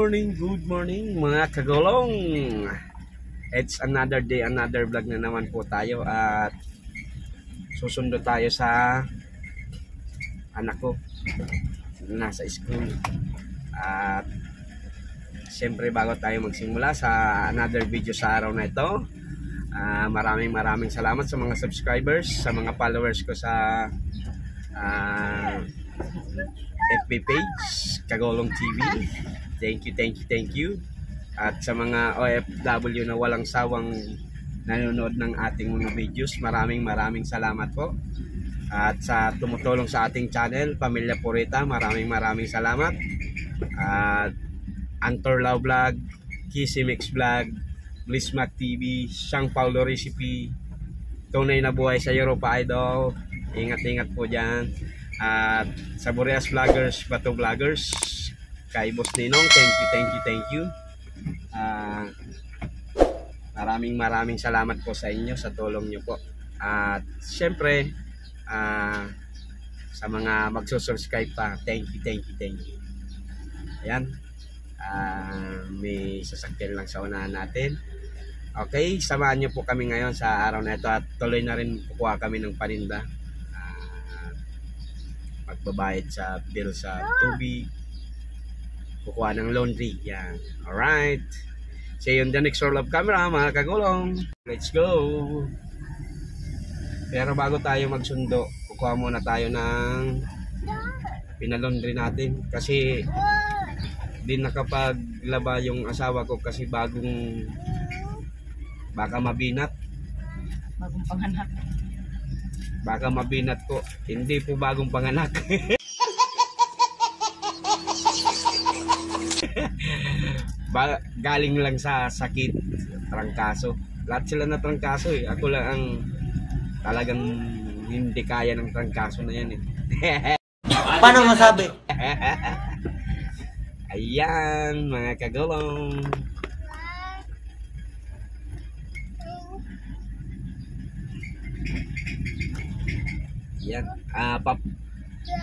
good morning mga kagulong. It's another day, another vlog na naman po tayo at susundo tayo sa anak ko nasa school. At siyempre bago tayo magsimula sa another video sa araw na ito, maraming salamat sa mga subscribers, sa mga followers ko sa FB page Kagulong TV. Thank you. At sa mga OFW na walang sawang nanonood ng ating mga videos, maraming salamat po. At sa tumutulong sa ating channel, Pamilya Purita, maraming salamat. At Antor Lau Vlog, Kissy Mix Vlog, Blissmac TV, Sang Paulo Recipe, Tunay na Buhay sa Europa Idol. Ingat po dyan. At sa Boreas Vloggers, Bato Vloggers, kay Boss Ninong, thank you. Maraming salamat po sa inyo, sa tulong nyo po. At syempre sa mga magsusubscribe pa, thank you. Ayan, may sasakyan lang sa unahan natin. Okay, samahan nyo po kami ngayon sa araw na ito at tuloy na rin kukuha kami ng paninda, magbabayad sa bill sa tubig, kukuha ng laundry. Yan. Alright. See you on the next roll of camera mga kagulong. Let's go. Pero bago tayo magsundo, kukuha muna tayo ng pinalaundry natin. Kasi di nakapaglaba yung asawa ko kasi baka mabinat. Bagong panganak. Baka mabinat ko. Hindi po bagong panganak. Galing lang sa sakit, trangkaso. Lahat sila na trangkaso eh. Ako lang ang talagang hindi kaya ng trangkaso na yan eh. Paano masabi? Ayan mga kagulong. Yan.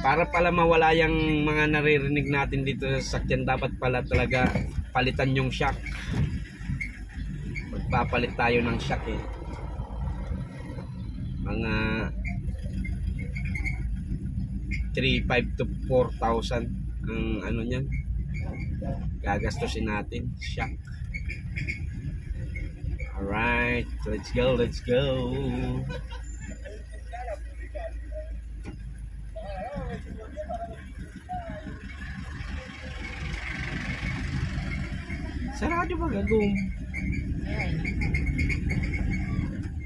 Para pala mawala yung mga naririnig natin dito sa sakyan, dapat pala talaga palitan yung shock. Magpapalit tayo ng shock eh. Mga 3,500 to 4,000 ang ano niyan, gagastusin natin shock. Alright, let's go. Sarado ba gagong?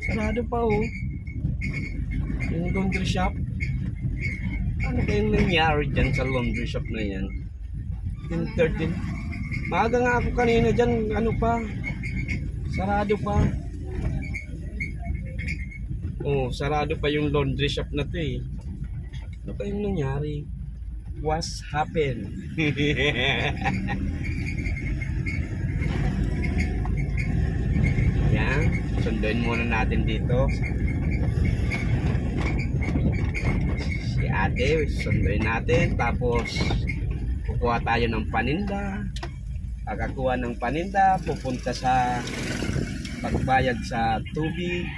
Sarado pa oh. Yung laundry shop. Ano kayong nangyari dyan sa laundry shop na yan? 10:13. Maaga nga ako kanina dyan. Ano pa? Sarado pa. Oh, sarado pa yung laundry shop na to eh. Ano kayong nangyari? What's happened? Yan, sunduin muna natin dito si ate, sunduin natin, tapos kukuha tayo ng paninda. Pagkakuha ng paninda, pupunta sa pagbayad sa tubig.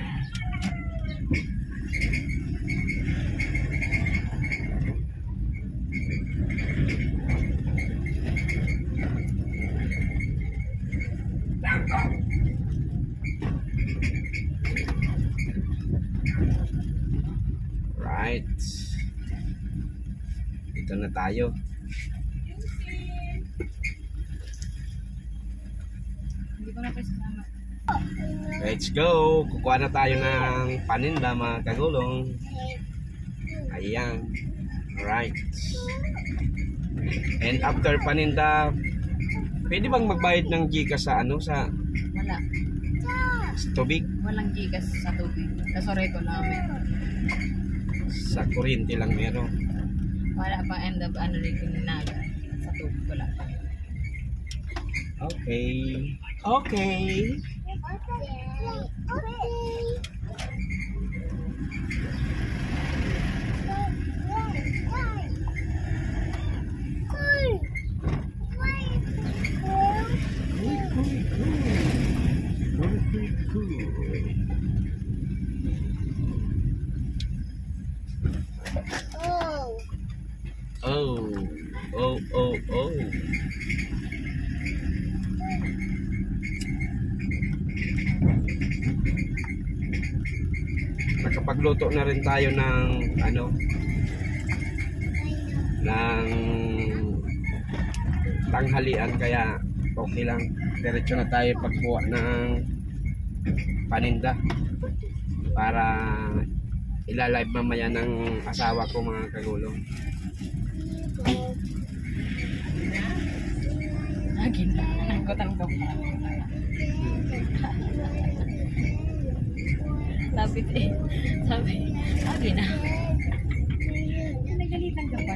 Right. Dito na tayo. Let's go. Kukuha na tayo ng paninda mga kagulong. Ayan. Alright. And after paninda, pwede bang magbayad ng Gcash sa ano? Sa Wala. Sa tubig? Walang Gcash sa tubig. Sa Soreco namin. Sa kuryente lang meron. Wala pa end of ano rin naga. Sa tubig wala pa. Okay. nakapagluto na rin tayo ng ano, ng tanghalian, kaya okay lang. Diretso na tayo pagkuha ng paninda para ilalive mamaya ng asawa ko, mga kagulong. Agin na. Nanggutan ko pa. Lapit eh. Sabi, agin na. Nagalitan ka pa.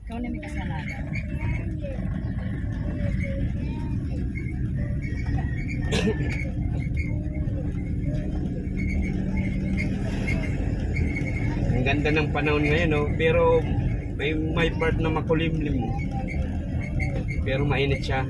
Ikaw na may kasalanan. Ang ganda ng panahon ngayon, no? Pero may part na makulimlim, pero mainit siya.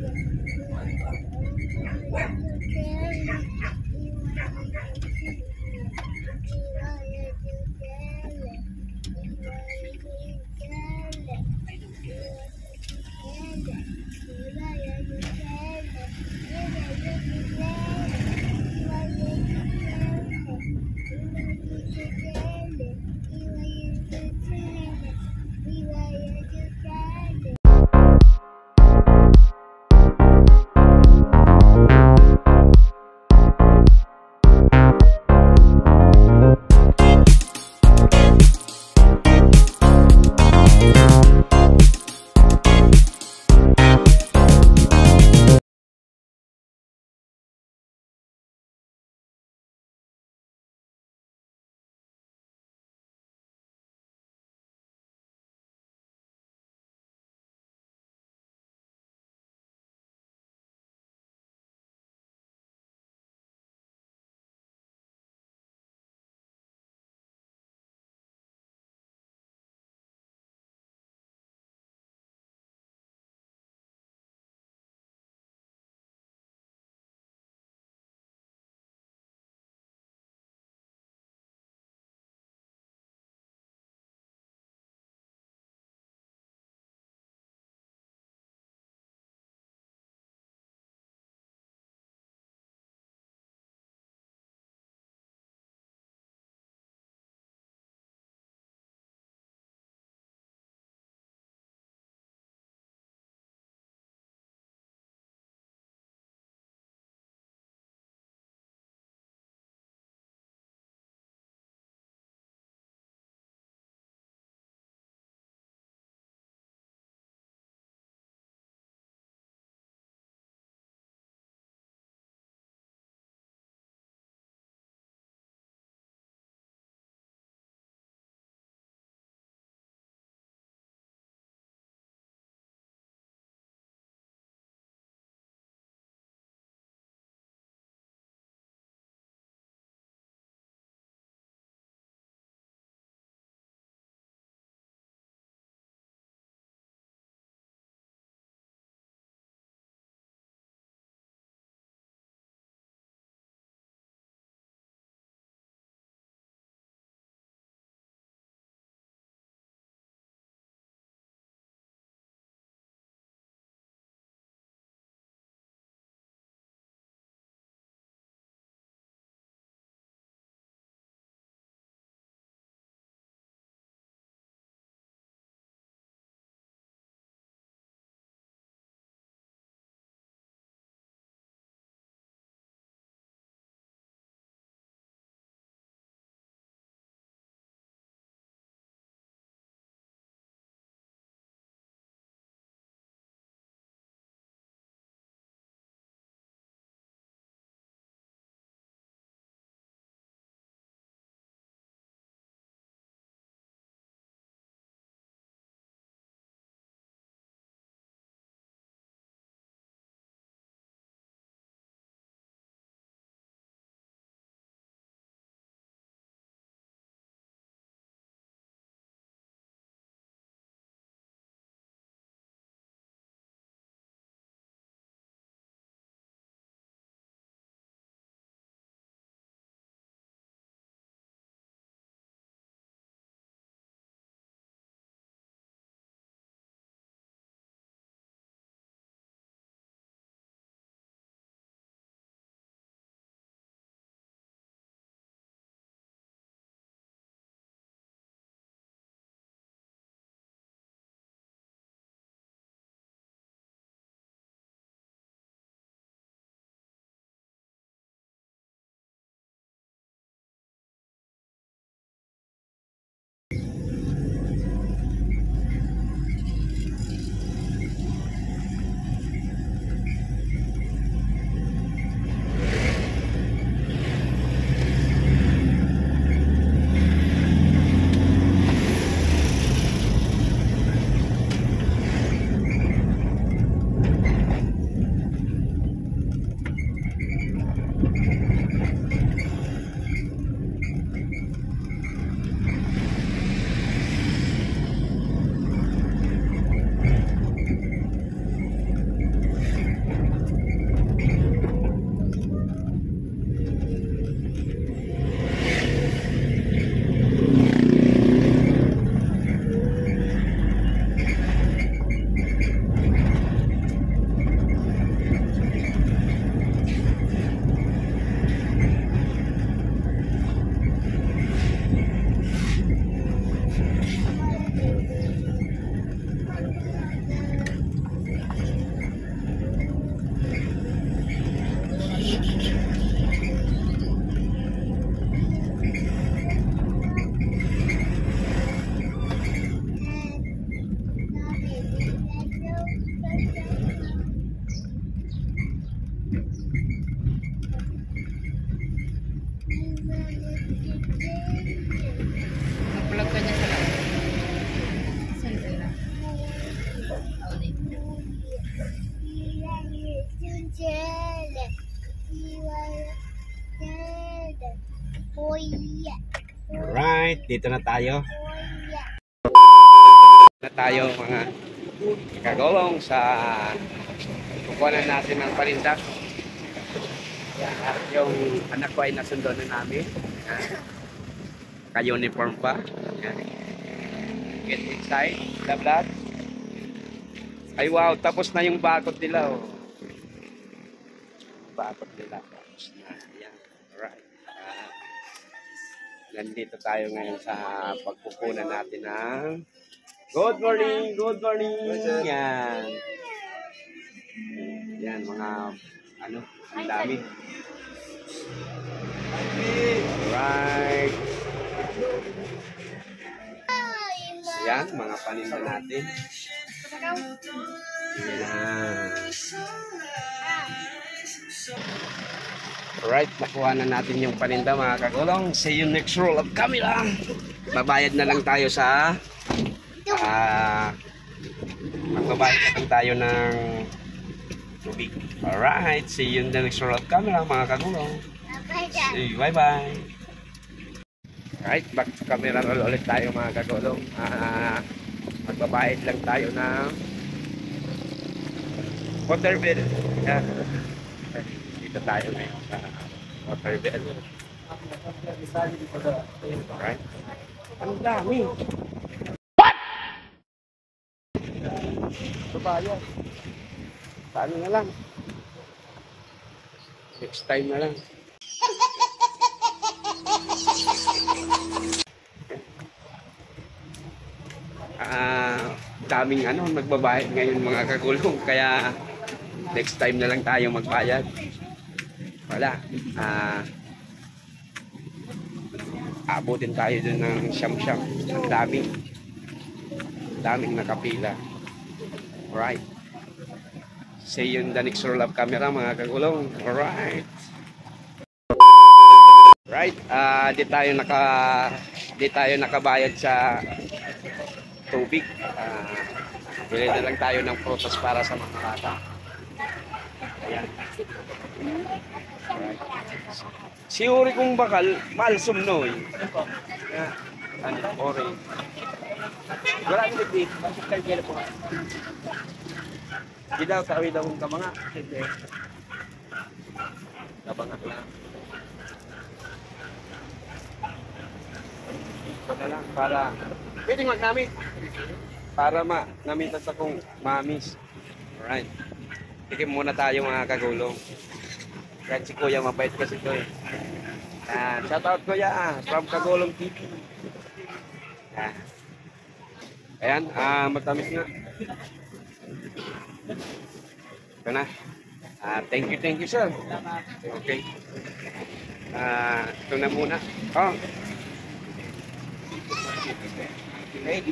Alright, dito na tayo. Mga kagulong sa kukuhanan natin ng paninda. At yung anak ko ay nasundo na namin. Ka-uniform pa. Get inside the vlog. Ay wow, tapos na yung bakod nila. Oh. Bakod nila. Tapos na. Ayan. Alright. Nandito tayo ngayon sa pagkukunan natin ng good morning, good morning. Yan. Yan mga ano, ang dami. Alright. Yan, mga paninda natin. Yan. Alright, nakuha na natin yung paninda mga kagulong. See you next roll of camera. Babayad na lang tayo sa magbabayad na lang tayo ng tubig. Alright, see you in the next roll of camera mga kagulong. See you, bye bye. Alright, back to camera roll ulit tayo mga kagulong. Magbabayad lang tayo ng water bill. Yan. Dito tayo ngayon sa water bill. Alright. Ang dami. What? Babayad. Paano na lang? Next time na lang. Daming ano, magbabayad ngayon mga kagulong, kaya next time na lang tayo magbayad. Wala. Abutin tayo dun ng siyam-siyam. Ang daming nakapila. Alright. See you in the next roll of camera mga kagulong. Alright. Right, di tayo nakabayad sa tubig. Bili na lang tayo ng prutas para sa mga bata. Ayan. Right. Si Uri kong bakal, malsum no. Ano, Uri. Wala nyo dito. Bakit kayo kaya po? Di daw, sabi daw kong kamanga. Hindi. Kabangat lang. Ito na lang para pwede mag-namit para namitan sa kong mamis. Alright, tikim muna tayo mga kagulong. Kahit si Kuya mabait kasi ito eh. Shoutout Kuya from Kagulong TV. Ayan, matamis na. Ito na. Thank you sir. Okay, ito na muna. Okay. Thank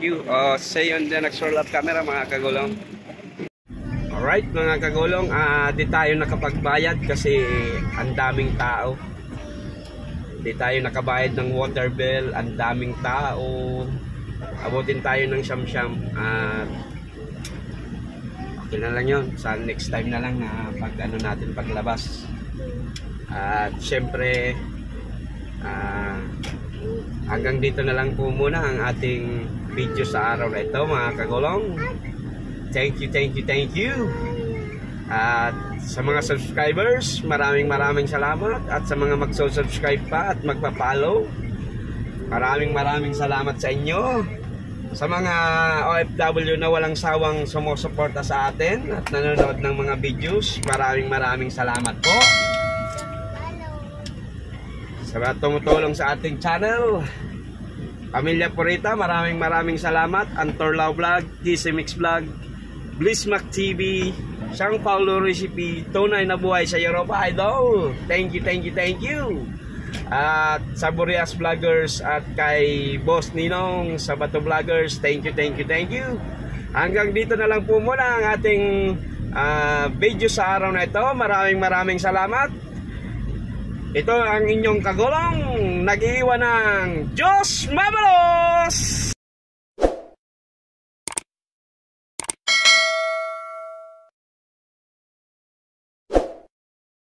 you. See you on the next roll of camera mga kagulong. Alright mga kagulong, di tayo nakapagbayad kasi ang daming tao. Di tayo nakabayad ng water bill, ang daming tao. Abutin tayo ng siyam-siyam. Okay na lang yun. Sa next time na lang na pag ano natin paglabas. At syempre hanggang dito na lang po muna ang ating video sa araw na ito mga kagulong. Thank you. At sa mga subscribers, maraming salamat. At sa mga magsusubscribe pa at magpa-follow, maraming salamat sa inyo. Sa mga OFW na walang sawang sumusuporta sa atin at nanonood ng mga videos, maraming salamat po. Sa mga tumutulong sa ating channel, Pamilya Purita, maraming salamat. Antorlao Vlog, DC Mix Vlog, Blissmac TV, Sang Paulo Recipe, Tunay na Buhay sa Europa Idol. Thank you. At sa Boreas Vloggers at kay Boss Ninong sa Bato Vloggers, thank you. Hanggang dito na lang po muna ang ating video sa araw na ito. Maraming salamat. Ito ang inyong kagulong, nag-iwan ng Diyos Mabalos!